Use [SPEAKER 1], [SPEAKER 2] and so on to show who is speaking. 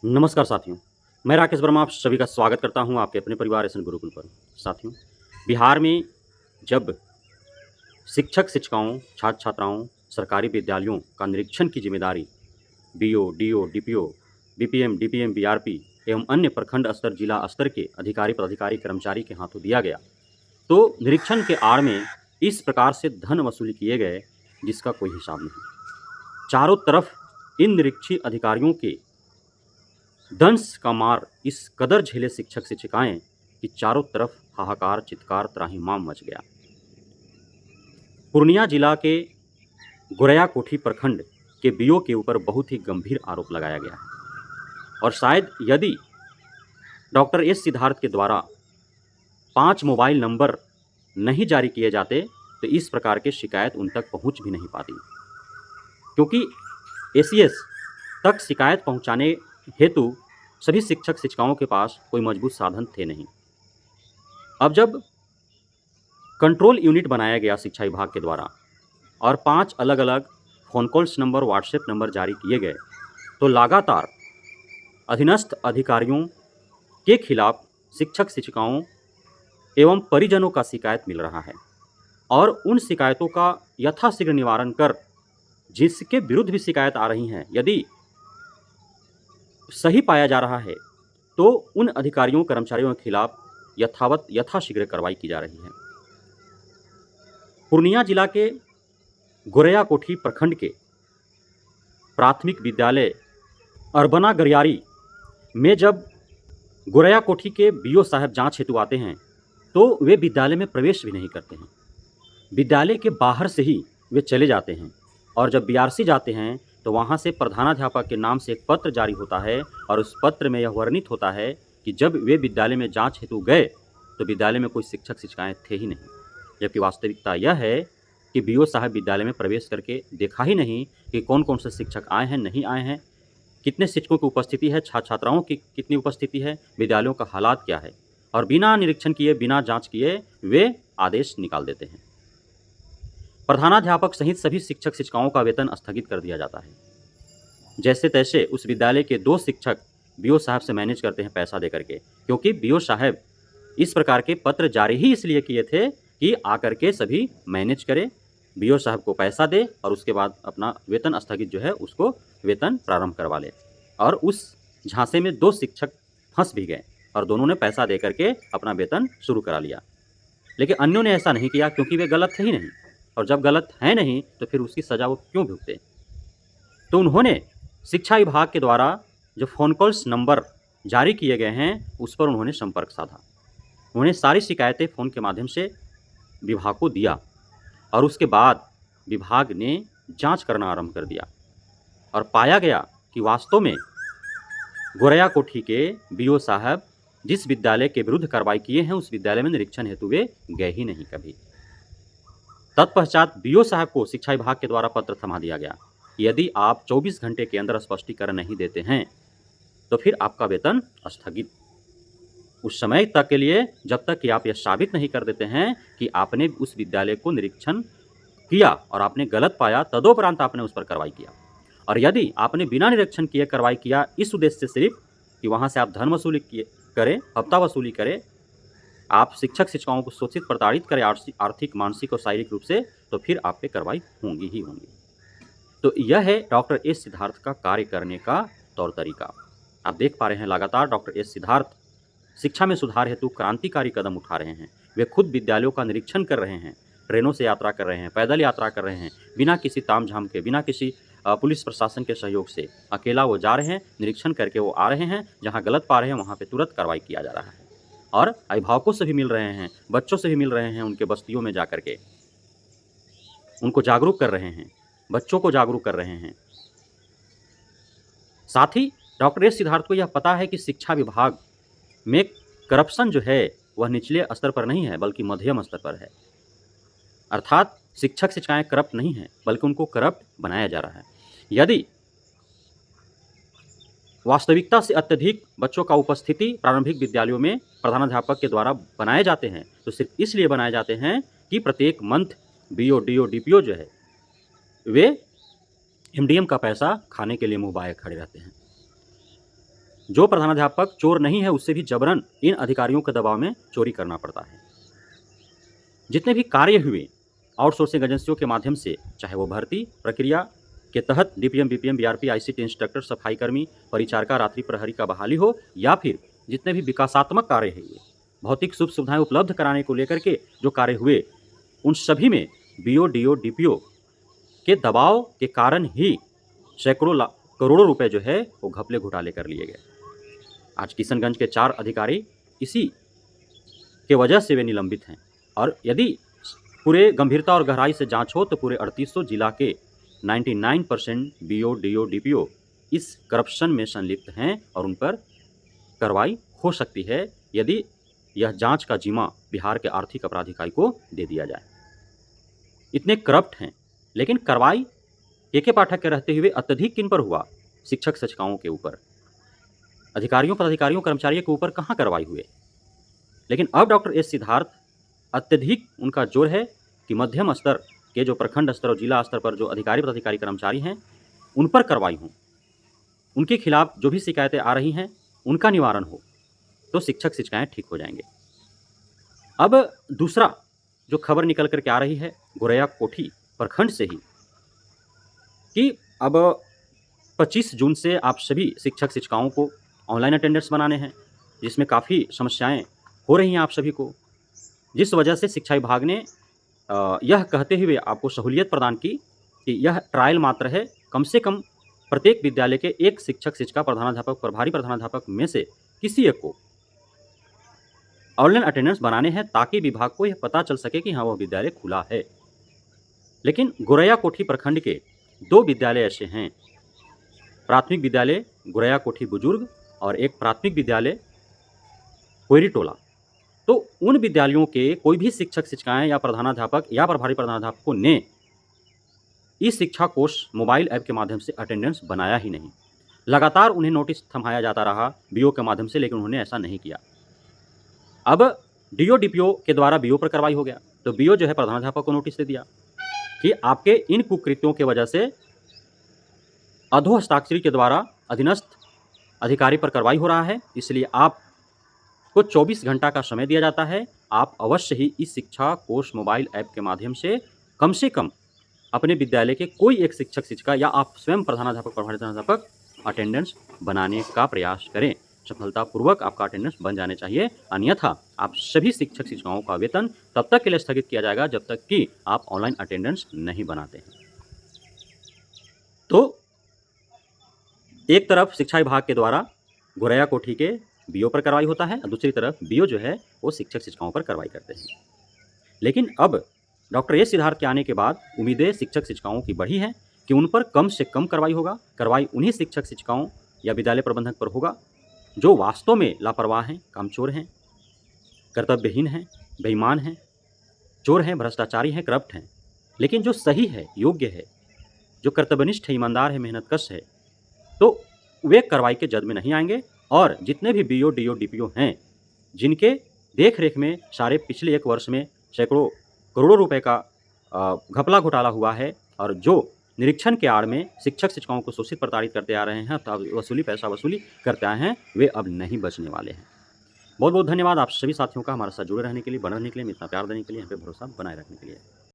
[SPEAKER 1] नमस्कार साथियों, मैं राकेश वर्मा आप सभी का स्वागत करता हूं आपके अपने परिवार एसएन गुरुकुल पर। साथियों, बिहार में जब शिक्षक शिक्षिकाओं, छात्र छात्राओं, सरकारी विद्यालयों का निरीक्षण की जिम्मेदारी BO, DO, DPO, BPM, DPM, BRP एवं अन्य प्रखंड स्तर, जिला स्तर के अधिकारी, पदाधिकारी, कर्मचारी के हाथों दिया गया, तो निरीक्षण के आड़ में इस प्रकार से धन वसूली किए गए जिसका कोई हिसाब नहीं। चारों तरफ इन निरीक्षी अधिकारियों के दंश का मार इस कदर झेले शिक्षक शिक्षिकाएं कि चारों तरफ हाहाकार, चित्कार, त्राहिमाम मच गया। पूर्णिया जिला के गोरैया कोठी प्रखंड के बीओ के ऊपर बहुत ही गंभीर आरोप लगाया गया है और शायद यदि डॉक्टर एस सिद्धार्थ के द्वारा 5 मोबाइल नंबर नहीं जारी किए जाते तो इस प्रकार के शिकायत उन तक पहुंच भी नहीं पाती, क्योंकि एसीएस तक शिकायत पहुंचाने हेतु सभी शिक्षक शिक्षिकाओं के पास कोई मजबूत साधन थे नहीं। अब जब कंट्रोल यूनिट बनाया गया शिक्षा विभाग के द्वारा और 5 अलग अलग phone calls number, WhatsApp number जारी किए गए, तो लगातार अधीनस्थ अधिकारियों के खिलाफ शिक्षक शिक्षिकाओं एवं परिजनों का शिकायत मिल रहा है और उन शिकायतों का यथाशीघ्र निवारण कर जिसके विरुद्ध भी शिकायत आ रही हैं, यदि सही पाया जा रहा है तो उन अधिकारियों, कर्मचारियों के खिलाफ यथाशीघ्र कार्रवाई की जा रही है। पूर्णिया जिला के गोरैया कोठी प्रखंड के प्राथमिक विद्यालय अरबना गरियारी में जब गोरैया कोठी के बीओ साहब जांच हेतु आते हैं तो वे विद्यालय में प्रवेश भी नहीं करते हैं। विद्यालय के बाहर से ही वे चले जाते हैं और जब बीआरसी जाते हैं तो वहाँ से प्रधानाध्यापक के नाम से एक पत्र जारी होता है और उस पत्र में यह वर्णित होता है कि जब वे विद्यालय में जांच हेतु गए तो विद्यालय में कोई शिक्षक शिक्षिकाएं थे ही नहीं, जबकि वास्तविकता यह है कि बीओ साहब विद्यालय में प्रवेश करके देखा ही नहीं कि कौन कौन से शिक्षक आए हैं, नहीं आए हैं, कितने शिक्षकों की उपस्थिति है, छात्र छात्राओं की कितनी उपस्थिति है, विद्यालयों का हालात क्या है, और बिना निरीक्षण किए, बिना जाँच किए वे आदेश निकाल देते हैं। प्रधानाध्यापक सहित सभी शिक्षक शिक्षिकाओं का वेतन स्थगित कर दिया जाता है। जैसे तैसे उस विद्यालय के 2 शिक्षक बीओ साहब से मैनेज करते हैं पैसा दे करके, क्योंकि बीओ साहब इस प्रकार के पत्र जारी ही इसलिए किए थे कि आकर के सभी मैनेज करें, बीओ साहब को पैसा दे और उसके बाद अपना वेतन स्थगित जो है उसको वेतन प्रारंभ करवा ले। और उस झांसे में 2 शिक्षक फंस भी गए और दोनों ने पैसा दे करके अपना वेतन शुरू करा लिया, लेकिन अन्यों ने ऐसा नहीं किया क्योंकि वे गलत थे ही नहीं, और जब गलत है नहीं तो फिर उसकी सजा वो क्यों भुगते। तो उन्होंने शिक्षा विभाग के द्वारा जो फ़ोन कॉल्स नंबर जारी किए गए हैं उस पर उन्होंने संपर्क साधा। उन्होंने सारी शिकायतें फ़ोन के माध्यम से विभाग को दिया और उसके बाद विभाग ने जांच करना आरंभ कर दिया और पाया गया कि वास्तव में गोरैया कोठी के बीओ साहब जिस विद्यालय के विरुद्ध कार्रवाई किए हैं उस विद्यालय में निरीक्षण हेतु वे गए ही नहीं कभी। तत्पश्चात बीओ साहब को शिक्षा विभाग के द्वारा पत्र थमा दिया गया, यदि आप 24 घंटे के अंदर स्पष्टीकरण नहीं देते हैं तो फिर आपका वेतन स्थगित उस समय तक के लिए जब तक कि आप यह साबित नहीं कर देते हैं कि आपने उस विद्यालय को निरीक्षण किया और आपने गलत पाया, तदोपरांत आपने उस पर कार्रवाई किया। और यदि आपने बिना निरीक्षण किए कार्रवाई किया इस उद्देश्य से सिर्फ कि वहाँ से आप धन वसूली करें, हफ्ता वसूली करें, आप शिक्षक शिक्षिकाओं को शोषित प्रताड़ित करें आर्थिक, मानसिक और शारीरिक रूप से, तो फिर आप पे कार्रवाई होंगी ही होंगी। तो यह है डॉक्टर एस सिद्धार्थ का कार्य करने का तौर तरीका। आप देख पा रहे हैं लगातार डॉक्टर एस सिद्धार्थ शिक्षा में सुधार हेतु क्रांतिकारी कदम उठा रहे हैं। वे खुद विद्यालयों का निरीक्षण कर रहे हैं, ट्रेनों से यात्रा कर रहे हैं, पैदल यात्रा कर रहे हैं, बिना किसी तामझाम के, बिना किसी पुलिस प्रशासन के सहयोग से अकेला वो जा रहे हैं, निरीक्षण करके वो आ रहे हैं, जहाँ गलत पा रहे हैं वहाँ पे तुरंत कार्रवाई किया जा रहा है। और अभिभावकों से भी मिल रहे हैं, बच्चों से भी मिल रहे हैं, उनके बस्तियों में जा करके उनको जागरूक कर रहे हैं, बच्चों को जागरूक कर रहे हैं। साथ ही डॉक्टर एस सिद्धार्थ को यह पता है कि शिक्षा विभाग में करप्शन जो है वह निचले स्तर पर नहीं है बल्कि मध्यम स्तर पर है, अर्थात शिक्षक शिक्षिकाएं करप्ट नहीं हैं बल्कि उनको करप्ट बनाया जा रहा है। यदि वास्तविकता से अत्यधिक बच्चों का उपस्थिति प्रारंभिक विद्यालयों में प्रधानाध्यापक के द्वारा बनाए जाते हैं तो सिर्फ इसलिए बनाए जाते हैं कि प्रत्येक मंथ बीओ, डीओ, डीपीओ जो है वे एमडीएम का पैसा खाने के लिए मुंह बाए खड़े रहते हैं। जो प्रधानाध्यापक चोर नहीं है उससे भी जबरन इन अधिकारियों के दबाव में चोरी करना पड़ता है। जितने भी कार्य हुए आउटसोर्सिंग एजेंसियों के माध्यम से, चाहे वो भर्ती प्रक्रिया के तहत DPM, BPM, BRP, ICT instructor, सफाई कर्मी, परिचारिका, रात्रि प्रहरी का बहाली हो, या फिर जितने भी विकासात्मक कार्य हैं, ये भौतिक सुख सुविधाएं उपलब्ध कराने को लेकर के जो कार्य हुए, उन सभी में बीओ, डीओ, डीपीओ के दबाव के कारण ही सैकड़ों करोड़ों रुपए जो है वो घपले घोटाले कर लिए गए। आज किशनगंज के 4 अधिकारी इसी के वजह से वे निलंबित हैं, और यदि पूरे गंभीरता और गहराई से जांच हो तो पूरे 3800 जिला के 99% बीओ, डीओ, डीपीओ इस करप्शन में संलिप्त हैं और उन पर कार्रवाई हो सकती है यदि यह जांच का जिम्मा बिहार के आर्थिक अपराध इकाई को दे दिया जाए। इतने करप्ट हैं, लेकिन कार्रवाई के पाठक के रहते हुए अत्यधिक किन पर हुआ? शिक्षक शिक्षिकाओं के ऊपर, अधिकारियों, पदाधिकारियों, कर्मचारियों के ऊपर कहाँ कार्रवाई हुए। लेकिन अब डॉक्टर एस सिद्धार्थ अत्यधिक उनका जोर है कि मध्यम स्तर के जो प्रखंड स्तर और जिला स्तर पर जो अधिकारी, पदाधिकारी, कर्मचारी हैं, उन पर कार्रवाई हो, उनके खिलाफ जो भी शिकायतें आ रही हैं उनका निवारण हो, तो शिक्षक शिक्षिकाएं ठीक हो जाएंगे। अब दूसरा जो खबर निकल करके आ रही है गोरैया कोठी प्रखंड से ही, कि अब 25 जून से आप सभी शिक्षक शिक्षिकाओं को ऑनलाइन अटेंडेंस बनाने हैं, जिसमें काफ़ी समस्याएं हो रही हैं आप सभी को, जिस वजह से शिक्षा विभाग ने यह कहते हुए आपको सहूलियत प्रदान की कि यह ट्रायल मात्र है, कम से कम प्रत्येक विद्यालय के एक शिक्षक शिक्षिका, प्रधानाध्यापक, प्रभारी प्रधानाध्यापक में से किसी एक को ऑनलाइन अटेंडेंस बनाने हैं, ताकि विभाग को यह पता चल सके कि हाँ वह विद्यालय खुला है। लेकिन गोरैया कोठी प्रखंड के 2 विद्यालय ऐसे हैं, प्राथमिक विद्यालय गोरैया कोठी बुजुर्ग और एक प्राथमिक विद्यालय कोयरी टोला। तो उन विद्यालयों के कोई भी शिक्षक शिक्षिकाएं या प्रधानाध्यापक या प्रभारी प्रधानाध्यापकों ने ई शिक्षा कोष मोबाइल ऐप के माध्यम से अटेंडेंस बनाया ही नहीं। लगातार उन्हें नोटिस थमाया जाता रहा बीओ के माध्यम से, लेकिन उन्होंने ऐसा नहीं किया। अब डीओ, डीपीओ के द्वारा बीओ पर कार्रवाई हो गया, तो बीओ जो है प्रधानाध्यापक को नोटिस दे दिया कि आपके इन कुकृत्यों के वजह से अधो हस्ताक्षरी के द्वारा अधीनस्थ अधिकारी पर कार्रवाई हो रहा है, इसलिए आपको 24 घंटा का समय दिया जाता है। आप अवश्य ही इस शिक्षा कोष मोबाइल ऐप के माध्यम से कम अपने विद्यालय के कोई एक शिक्षक शिक्षिका या आप स्वयं प्रधानाध्यापक, प्रभारी प्रधानाध्यापक अटेंडेंस बनाने का प्रयास करें। सफलतापूर्वक आपका अटेंडेंस बन जाने चाहिए, अन्यथा आप सभी शिक्षक शिक्षिकाओं का वेतन तब तक के लिए स्थगित किया जाएगा जब तक कि आप ऑनलाइन अटेंडेंस नहीं बनाते हैं। तो एक तरफ शिक्षा विभाग के द्वारा गोरैया कोठी के बीओ पर कार्रवाई होता है और दूसरी तरफ बीओ जो है वो शिक्षक शिक्षिकाओं पर कार्रवाई करते हैं। लेकिन अब डॉक्टर एस सिद्धार्थ के आने के बाद उम्मीदें शिक्षक शिक्षिकाओं की बढ़ी हैं कि उन पर कम से कम कार्रवाई होगा। कार्रवाई उन्हीं शिक्षक शिक्षिकाओं या विद्यालय प्रबंधक पर होगा जो वास्तव में लापरवाह हैं, कामचोर हैं, कर्तव्यहीन हैं, बेईमान हैं, चोर हैं, भ्रष्टाचारी हैं, करप्ट हैं। लेकिन जो सही है, योग्य है, जो कर्तव्यनिष्ठ है, ईमानदार है, मेहनतकश है, तो वे कार्रवाई के जद में नहीं आएंगे। और जितने भी बीओ, डीओ, डीपीओ हैं, जिनके देख रेख में सारे पिछले 1 वर्ष में सैकड़ों करोड़ों रुपए का घपला घोटाला हुआ है और जो निरीक्षण के आड़ में शिक्षक शिक्षिकाओं को शोषित प्रताड़ित करते आ रहे हैं, पैसा वसूली करते आए हैं, वे अब नहीं बचने वाले हैं। बहुत बहुत धन्यवाद आप सभी साथियों का हमारे साथ जुड़े रहने के लिए, बने रहने के लिए, इतना प्यार देने के लिए, यहाँ पे भरोसा बनाए रखने के लिए।